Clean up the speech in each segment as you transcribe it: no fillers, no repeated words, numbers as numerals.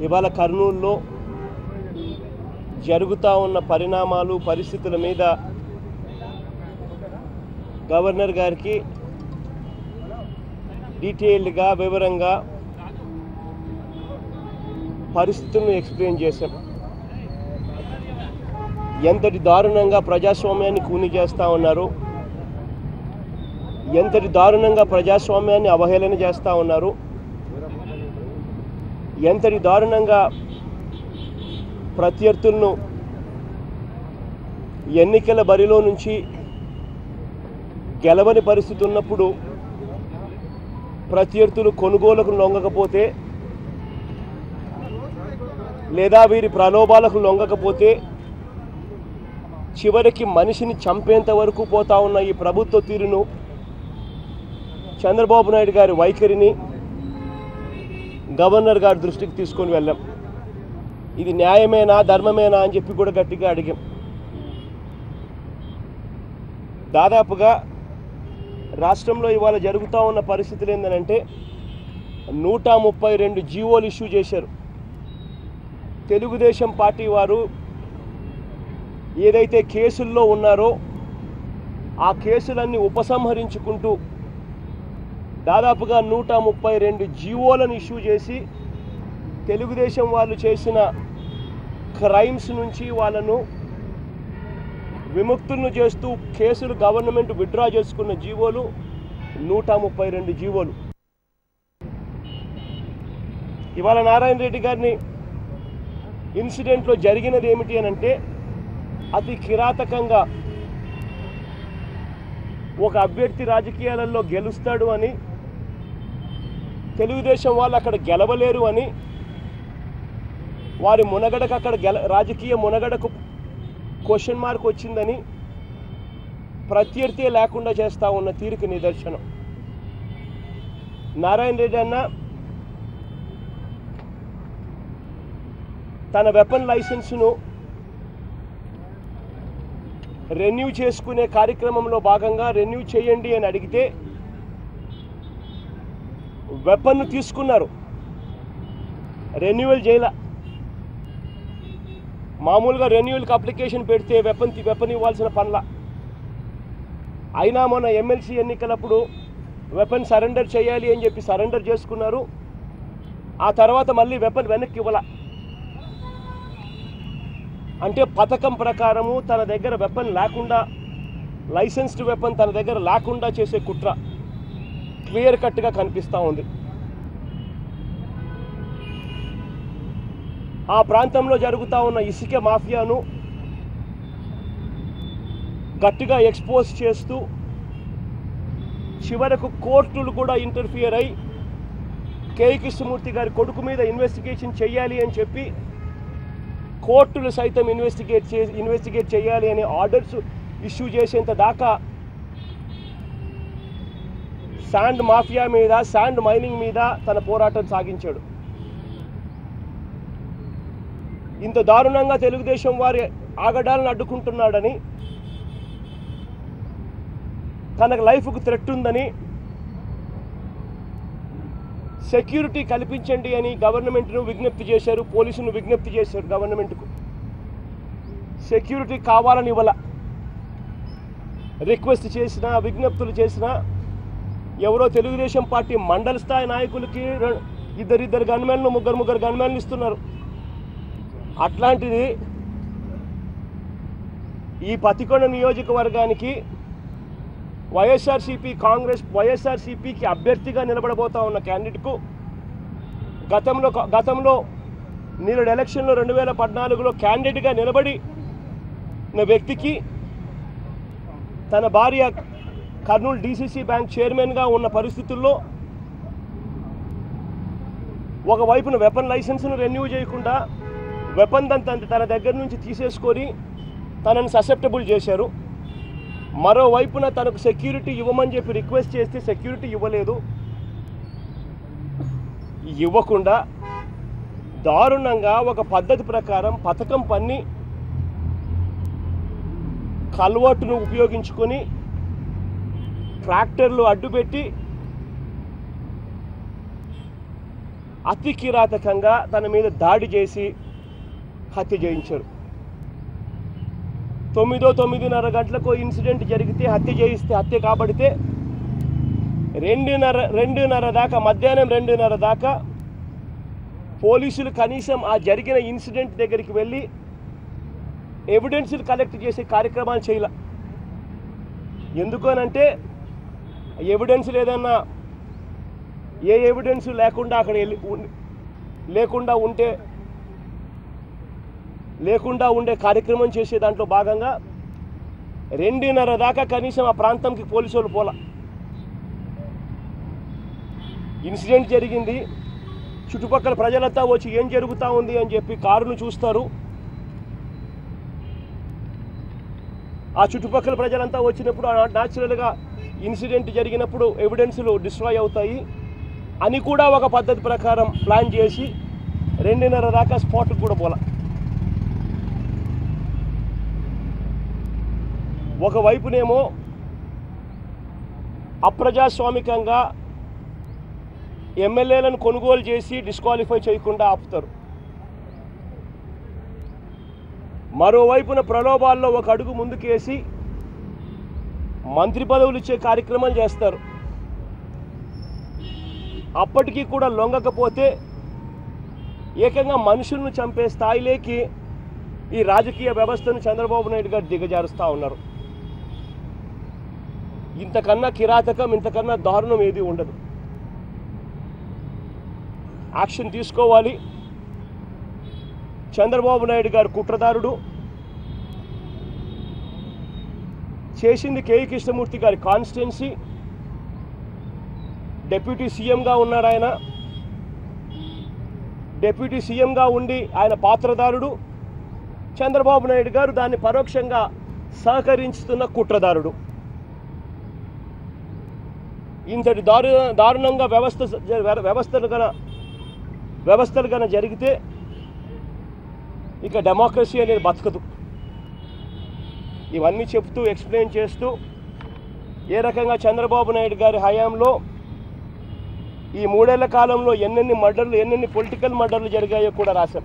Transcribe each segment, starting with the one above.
ఇవాళ కర్నూలులో జరుగుతూ ఉన్న పరిణామాలు పరిస్థితుల మీద గవర్నర్ గారికి డీటెయిల్డ్గా వివరంగా పరిస్థితులను ఎక్స్ప్లెయిన్ చేశాం. ఎంతటి దారుణంగా ప్రజాస్వామ్యాన్ని కూని చేస్తూ ఉన్నారు, ఎంతటి దారుణంగా ప్రజాస్వామ్యాన్ని అవహేళన చేస్తూ ఉన్నారు, ఎంతటి దారుణంగా ప్రత్యర్థులను ఎన్నికల బరిలో నుంచి గెలవని పరిస్థితి ఉన్నప్పుడు ప్రత్యర్థులు కొనుగోలుకు లొంగకపోతే లేదా వీరి ప్రలోభాలకు లొంగకపోతే చివరికి మనిషిని చంపేంత వరకు పోతా ఉన్న ఈ ప్రభుత్వ తీరును, చంద్రబాబు నాయుడు గారి వైఖరిని గవర్నర్ గారి దృష్టికి తీసుకొని వెళ్ళాం. ఇది న్యాయమేనా ధర్మమేనా అని చెప్పి కూడా గట్టిగా అడిగాం. దాదాపుగా రాష్ట్రంలో ఇవాళ జరుగుతూ ఉన్న పరిస్థితులు ఏంటంటే 132 జీవోలు ఇష్యూ చేశారు. తెలుగుదేశం పార్టీ వారు ఏదైతే కేసుల్లో ఉన్నారో ఆ కేసులన్నీ ఉపసంహరించుకుంటూ దాదాపుగా 132 జీవోలను ఇష్యూ చేసి తెలుగుదేశం వాళ్ళు చేసిన క్రైమ్స్ నుంచి వాళ్ళను విముక్తులను చేస్తూ కేసులు గవర్నమెంట్ విత్డ్రా చేసుకున్న జీవోలు 132 జీవోలు. ఇవాళ నారాయణ రెడ్డి గారిని ఇన్సిడెంట్లో జరిగినది ఏమిటి అని అంటే, అతి కిరాతకంగా ఒక అభ్యర్థి రాజకీయాలలో గెలుస్తాడు అని, తెలుగుదేశం వాళ్ళు అక్కడ గెలవలేరు అని, వారి మునగడకు అక్కడ రాజకీయ మునగడకు క్వశ్చన్ మార్క్ వచ్చిందని ప్రత్యర్థి లేకుండా చేస్తూ ఉన్న తీరుకు నిదర్శనం. నారాయణ రెడ్డి అన్న తన వెపన్ లైసెన్సును రెన్యూ చేసుకునే కార్యక్రమంలో భాగంగా రెన్యూ చేయండి అని అడిగితే వెపన్ను తీసుకున్నారు, రెన్యువల్ చేయాల. మామూలుగా రెన్యువల్కి అప్లికేషన్ పెడితే వెపన్ ఇవ్వాల్సిన పనుల. అయినా మొన్న ఎమ్మెల్సీ ఎన్నికలప్పుడు వెపన్ సరెండర్ చేయాలి అని చెప్పి సరెండర్ చేసుకున్నారు. ఆ తర్వాత మళ్ళీ వెపన్ వెనక్కి ఇవ్వాల. అంటే పథకం ప్రకారము తన దగ్గర వెపన్ లేకుండా, లైసెన్స్డ్ వెపన్ తన దగ్గర లేకుండా చేసే కుట్ర క్లియర్ కట్గా కనిపిస్తూ ఉంది. ఆ ప్రాంతంలో జరుగుతూ ఉన్న ఇసుక మాఫియాను గట్టిగా ఎక్స్పోజ్ చేస్తూ చివరకు కోర్టులు కూడా ఇంటర్ఫియర్ అయి కే కృష్ణమూర్తి గారి కొడుకు మీద ఇన్వెస్టిగేషన్ చేయాలి అని చెప్పి కోర్టులు సైతం ఇన్వెస్టిగేట్ చేయాలి అనే ఆర్డర్స్ ఇష్యూ చేసేంత దాకా శాండ్ మాఫియా మీద, శాండ్ మైనింగ్ మీద తన పోరాటం సాగించాడు. ఇంత దారుణంగా తెలుగుదేశం వారి ఆగడాలను అడ్డుకుంటున్నాడని, తనకు లైఫ్కు థ్రెట్ ఉందని, సెక్యూరిటీ కల్పించండి అని గవర్నమెంట్ను విజ్ఞప్తి చేశారు, పోలీసును విజ్ఞప్తి చేశారు. గవర్నమెంట్కు సెక్యూరిటీ కావాలని ఇవ్వాల. రిక్వెస్ట్ చేసినా, విజ్ఞప్తులు చేసినా ఎవరో తెలుగుదేశం పార్టీ మండల స్థాయి నాయకులకి ఇద్దరు గన్మెన్లు, ముగ్గురు గన్మెన్లు ఇస్తున్నారు. అట్లాంటిది ఈ పతికొండ నియోజకవర్గానికి వైఎస్ఆర్సీపీకి అభ్యర్థిగా నిలబడబోతా ఉన్న క్యాండిడేట్కు గతంలో నీరు ఎలక్షన్లో 2014లో క్యాండిడేట్గా నిలబడి వ్యక్తికి తన భార్య కర్నూలు డీసీసీ బ్యాంక్ చైర్మన్గా ఉన్న పరిస్థితుల్లో ఒకవైపున వెపన్ లైసెన్స్ను రెన్యూ చేయకుండా వెపన్ తన దగ్గర నుంచి తీసేసుకొని తనని ససెప్టబుల్ చేశారు. మరోవైపున తనకు సెక్యూరిటీ ఇవ్వమని చెప్పి రిక్వెస్ట్ చేస్తే సెక్యూరిటీ ఇవ్వలేదు. ఇవ్వకుండా దారుణంగా ఒక పద్ధతి ప్రకారం పథకం పన్ని కల్వర్టును ఉపయోగించుకొని ట్రాక్టర్లు అడ్డుపెట్టి అతి కిరాతకంగా తన మీద దాడి చేసి హత్య చేయించారు. 9:30 గంటలకు ఇన్సిడెంట్ జరిగితే హత్య చేయిస్తే హత్య కాబడితే 2:30 దాకా, మధ్యాహ్నం 2:30 దాకా పోలీసులు కనీసం ఆ జరిగిన ఇన్సిడెంట్ దగ్గరికి వెళ్ళి ఎవిడెన్స్లు కలెక్ట్ చేసే కార్యక్రమాలు చేయాల. ఎందుకనంటే ఎవిడెన్స్లు ఏదన్నా ఏ ఎవిడెన్స్ లేకుండా అక్కడ లేకుండా ఉండే కార్యక్రమం చేసే దాంట్లో భాగంగా 2:30 దాకా కనీసం ఆ ప్రాంతంకి పోలీసు వాళ్ళు పోలా. ఇన్సిడెంట్ జరిగింది, చుట్టుపక్కల ప్రజలంతా వచ్చి ఏం జరుగుతూ ఉంది అని చెప్పి కారును చూస్తారు. ఆ చుట్టుపక్కల ప్రజలంతా వచ్చినప్పుడు న్యాచురల్గా ఇన్సిడెంట్ జరిగినప్పుడు ఎవిడెన్స్లు డిస్ట్రాయ్ అవుతాయి అని కూడా ఒక పద్ధతి ప్రకారం ప్లాన్ చేసి 2:30 దాకా స్పాట్కి కూడా పోలా. ఒకవైపునేమో అప్రజాస్వామికంగా ఎమ్మెల్యేలను కొనుగోలు చేసి డిస్క్వాలిఫై చేయకుండా ఆపుతారు. మరోవైపున ప్రలోభాల్లో ఒక అడుగు ముందుకేసి మంత్రి పదవులు ఇచ్చే కార్యక్రమాలు చేస్తారు. అప్పటికీ కూడా లొంగకపోతే ఏకంగా మనుషులను చంపే స్థాయిలోకి ఈ రాజకీయ వ్యవస్థను చంద్రబాబు నాయుడు గారు దిగజారుస్తూ ఉన్నారు. ఇంతకన్నా కిరాతకం, ఇంతకన్నా దారుణం ఏది ఉండదు. యాక్షన్ తీసుకోవాలి. చంద్రబాబు నాయుడు గారు కుట్రదారుడు. చేసింది కేఈ కృష్ణమూర్తి గారి కాన్స్టిట్యున్సీ. డిప్యూటీ సీఎంగా ఉన్నాడు ఆయన. డిప్యూటీ సీఎంగా ఉండి ఆయన పాత్రదారుడు. చంద్రబాబు నాయుడు గారు దాన్ని పరోక్షంగా సహకరిస్తున్న కుట్రదారుడు. ఇంతటి దారుణంగా వ్యవస్థలు కన జరిగితే ఇక డెమోక్రసీ అనేది బతకదు. ఇవన్నీ చెప్తూ ఎక్స్ప్లెయిన్ చేస్తూ ఏ రకంగా చంద్రబాబు నాయుడు గారి హయాంలో ఈ 3 ఏళ్ల కాలంలో ఎన్నెన్ని పొలిటికల్ మర్డర్లు జరిగాయో కూడా రాశాం.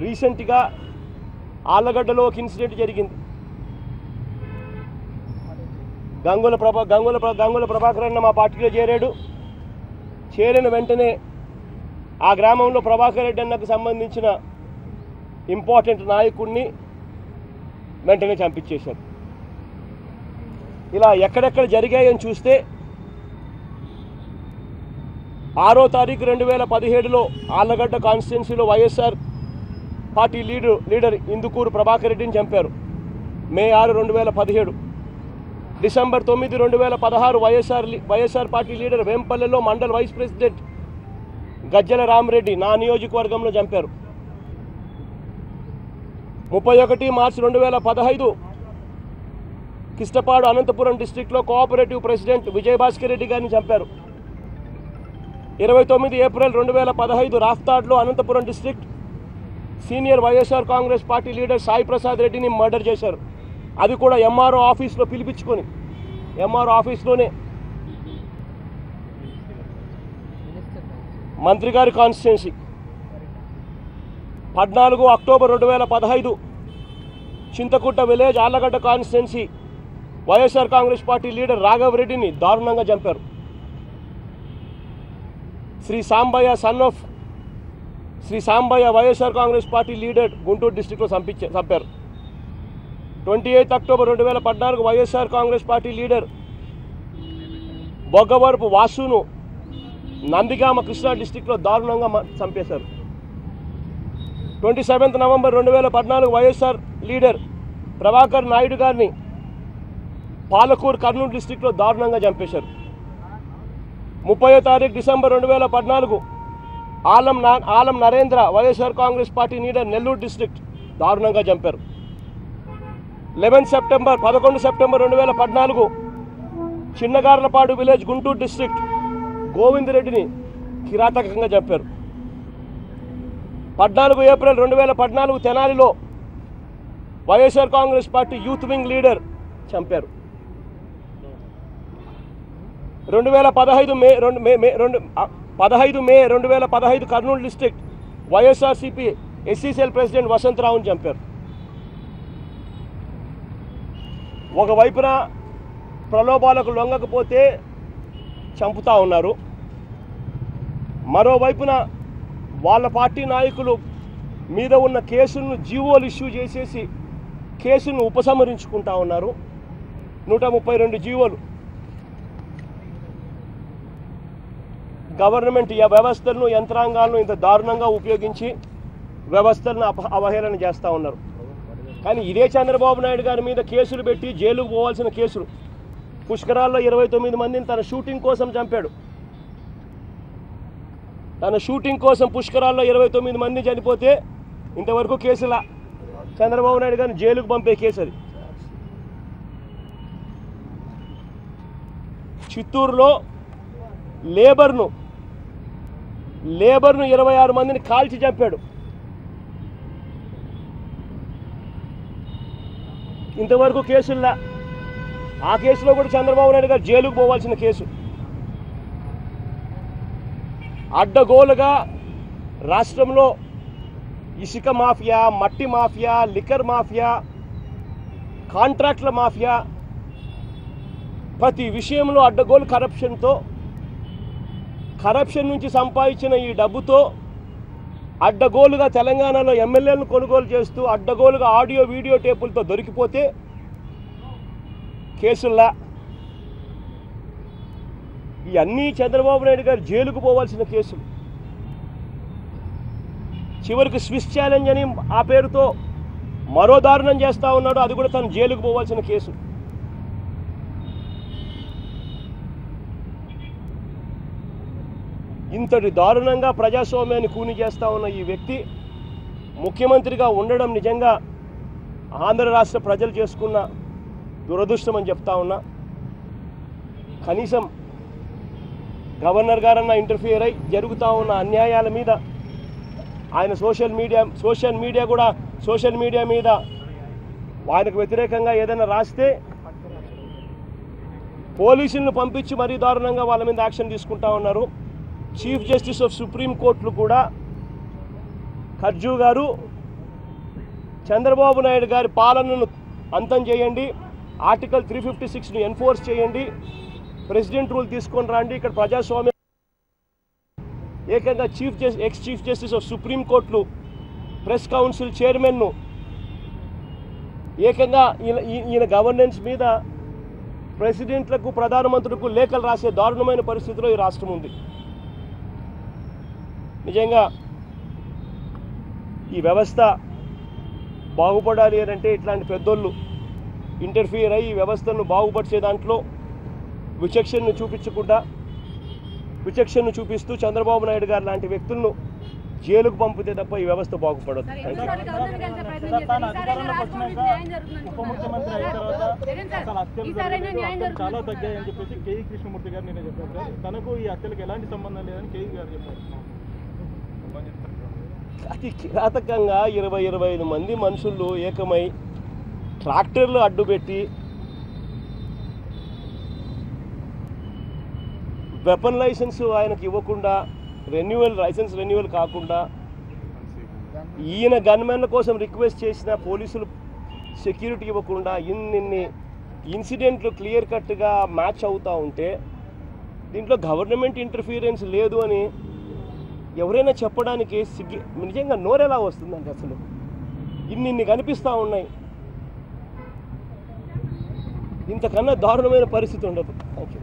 రీసెంట్గా ఆళ్లగడ్డలో ఒక ఇన్సిడెంట్ జరిగింది. గంగుల ప్రభాకర్ అన్న మా పార్టీలో చేరాడు. చేరిన వెంటనే ఆ గ్రామంలో ప్రభాకర్ రెడ్డి అన్నకు సంబంధించిన ఇంపార్టెంట్ నాయకుడిని వెంటనే చంపించేశారు. ఇలా ఎక్కడెక్కడ జరిగాయని చూస్తే 6వ తారీఖు 2017లో ఆళ్లగడ్డ కాన్స్టిట్యున్సీలో వైఎస్ఆర్ పార్టీ లీడర్ ఇందుకూరు ప్రభాకర్ రెడ్డిని చంపారు. May 6, 2017. December 9, 2016 YSR party leader వేంపల్లెలో మండల్ వైస్ ప్రెసిడెంట్ గజ్జల రామరెడ్డి నా నియోజకవర్గంలో చంపారు. 31 మార్చి 2015 కిష్టపాడు అనంతపురం డిస్టిక్లో కోఆపరేటివ్ ప్రెసిడెంట్ విజయభాస్కర్ రెడ్డి గారిని చంపారు. 29 ఏప్రిల్ 2015 రాఫ్తాడ్లో Anantapuram district senior YSR Congress party leader Sai Prasad రెడ్డిని మర్డర్ చేశారు. అది కూడా ఎంఆర్ఓ ఆఫీస్లో పిలిపించుకొని, ఎంఆర్ఓ ఆఫీస్లోనే మంత్రి గారి constituency. 14 October 2015 Chintakutta village Allagadda constituency YSR Congress party leader Raghav రెడ్డిని దారుణంగా చంపారు. శ్రీ సాంబయ్య వైఎస్ఆర్ కాంగ్రెస్ పార్టీ లీడర్ గుంటూరు డిస్టిక్లో చంపారు. 28 October 2014 YSR Congress party leader Boggavarapu వాసును నందిగామ కృష్ణా డిస్టిక్లో దారుణంగా చంపేశారు. 27 నవంబర్ 2014 వైఎస్ఆర్ లీడర్ ప్రభాకర్ నాయుడు గారిని పాలకూరు కర్నూలు డిస్టిక్లో దారుణంగా చంపేశారు. 30వ తారీఖు December 2014 Alam Narendra YSR Congress party leader Nellore district దారుణంగా చంపారు. 11 September 2014 Chinnagarlapadu village Guntur district గోవిందరెడ్డిని కిరాతకంగా చంపారు. 14 ఏప్రిల్ 2014 తెనాలిలో YSR Congress party youth wing leader చంపారు. 2015 15 May 2015 Kurnool district YSRCP SC cell president వసంతరావుని చంపారు. ఒకవైపున ప్రలోభాలకు లొంగకపోతే చంపుతా ఉన్నారు, మరోవైపున వాళ్ళ పార్టీ నాయకులు మీద ఉన్న కేసులను జీవోలు ఇష్యూ చేసేసి కేసును ఉపసంహరించుకుంటా ఉన్నారు. 132 జీవోలు గవర్నమెంట్ వ్యవస్థలను యంత్రాంగాలను ఇంత దారుణంగా ఉపయోగించి వ్యవస్థలను అవహేళన చేస్తూ ఉన్నారు. కానీ ఇదే చంద్రబాబు నాయుడు గారి మీద కేసులు పెట్టి జైలుకు పోవాల్సిన కేసులు, పుష్కరాల్లో 29 మందిని తన షూటింగ్ కోసం చంపాడు. తన షూటింగ్ కోసం పుష్కరాల్లో 29 మంది చనిపోతే ఇంతవరకు కేసులా చంద్రబాబు నాయుడు గారిని జైలుకు పంపే కేసు అది. చిత్తూరులో లేబర్ను 26 మందిని కాల్చి చంపాడు. ఇంతవరకు కేసుల్లా. ఆ కేసులో కూడా చంద్రబాబు నాయుడు గారు జైలుకు పోవాల్సిన కేసు. అడ్డగోలుగా రాష్ట్రంలో ఇసుక మాఫియా, మట్టి మాఫియా, లిక్కర్ మాఫియా, కాంట్రాక్ట్ల మాఫియా, ప్రతి విషయంలో అడ్డగోలు కరప్షన్ నుంచి సంపాదించిన ఈ డబ్బుతో అడ్డగోలుగా తెలంగాణలో ఎమ్మెల్యేలను కొనుగోలు చేస్తూ అడ్డగోలుగా ఆడియో వీడియో టేపులతో దొరికిపోతే కేసుల్లా. ఇవన్నీ చంద్రబాబు నాయుడు గారు జైలుకు పోవాల్సిన కేసులు. చివరికి స్విస్ ఛాలెంజ్ అని ఆ పేరుతో మరో దారుణం చేస్తూ ఉన్నాడు, అది కూడా తను జైలుకు పోవాల్సిన కేసు. ఇంతటి దారుణంగా ప్రజాస్వామ్యాన్ని కూని చేస్తూ ఉన్న ఈ వ్యక్తి ముఖ్యమంత్రిగా ఉండడం నిజంగా ఆంధ్ర రాష్ట్ర ప్రజలు చేసుకున్న దురదృష్టం అని చెప్తా ఉన్నా. కనీసం గవర్నర్ గారన్న ఇంటర్ఫియర్ అయి జరుగుతూ ఉన్న అన్యాయాల మీద ఆయన సోషల్ మీడియా మీద ఆయనకు వ్యతిరేకంగా ఏదైనా రాస్తే పోలీసులను పంపించి మరీ దారుణంగా వాళ్ళ మీద యాక్షన్ తీసుకుంటా ఉన్నారు. చీఫ్ జస్టిస్ ఆఫ్ సుప్రీం కోర్టులు కూడా ఖర్జూ గారు చంద్రబాబు నాయుడు గారి పాలనను అంతం చేయండి, ఆర్టికల్ 356ను ఎన్ఫోర్స్ చేయండి, ప్రెసిడెంట్ రూల్ తీసుకొని రండి, ఇక్కడ ప్రజాస్వామ్యం. ఏకంగా ex chief justice of supreme కోర్టులు ప్రెస్ కౌన్సిల్ చైర్మన్ను ఏకంగా ఈయన గవర్నెన్స్ మీద ప్రెసిడెంట్లకు ప్రధానమంత్రులకు లేఖలు రాసే దారుణమైన పరిస్థితిలో ఈ రాష్ట్రం ఉంది. నిజంగా ఈ వ్యవస్థ బాగుపడాలి అంటే ఇట్లాంటి పెద్దోళ్ళు ఇంటర్ఫియర్ అయ్యి ఈ వ్యవస్థను బాగుపరిచే దాంట్లో విచక్షణను చూపిస్తూ చంద్రబాబు నాయుడు గారు లాంటి వ్యక్తులను జైలుకు పంపితే తప్ప ఈ వ్యవస్థ బాగుపడదు. చాలా తగ్గాయని చెప్పేసి కేఈ కృష్ణమూర్తి గారు నిన్న చెప్పారు. తనకు ఈ హత్యలకు ఎలాంటి సంబంధం లేదని కేఈ గారు చెప్పారు. అతి కిరాతకంగా 20-25 మంది మనుషులు ఏకమై ట్రాక్టర్లు అడ్డుపెట్టి వెపన్ లైసెన్స్ ఆయనకు ఇవ్వకుండా లైసెన్స్ రెన్యువల్ కాకుండా ఈయన గన్మెన్ల కోసం రిక్వెస్ట్ చేసిన పోలీసులు సెక్యూరిటీ ఇవ్వకుండా ఇన్ని ఇన్సిడెంట్లు క్లియర్ కట్గా మ్యాచ్ అవుతూ ఉంటే దీంట్లో గవర్నమెంట్ ఇంటర్ఫీరెన్స్ లేదు అని ఎవరైనా చెప్పడానికి నిజంగా నోరెలా వస్తుందండి. అసలు ఇన్ని కనిపిస్తూ ఉన్నాయి, ఇంతకన్నా దారుణమైన పరిస్థితి ఉండదు. Thank you.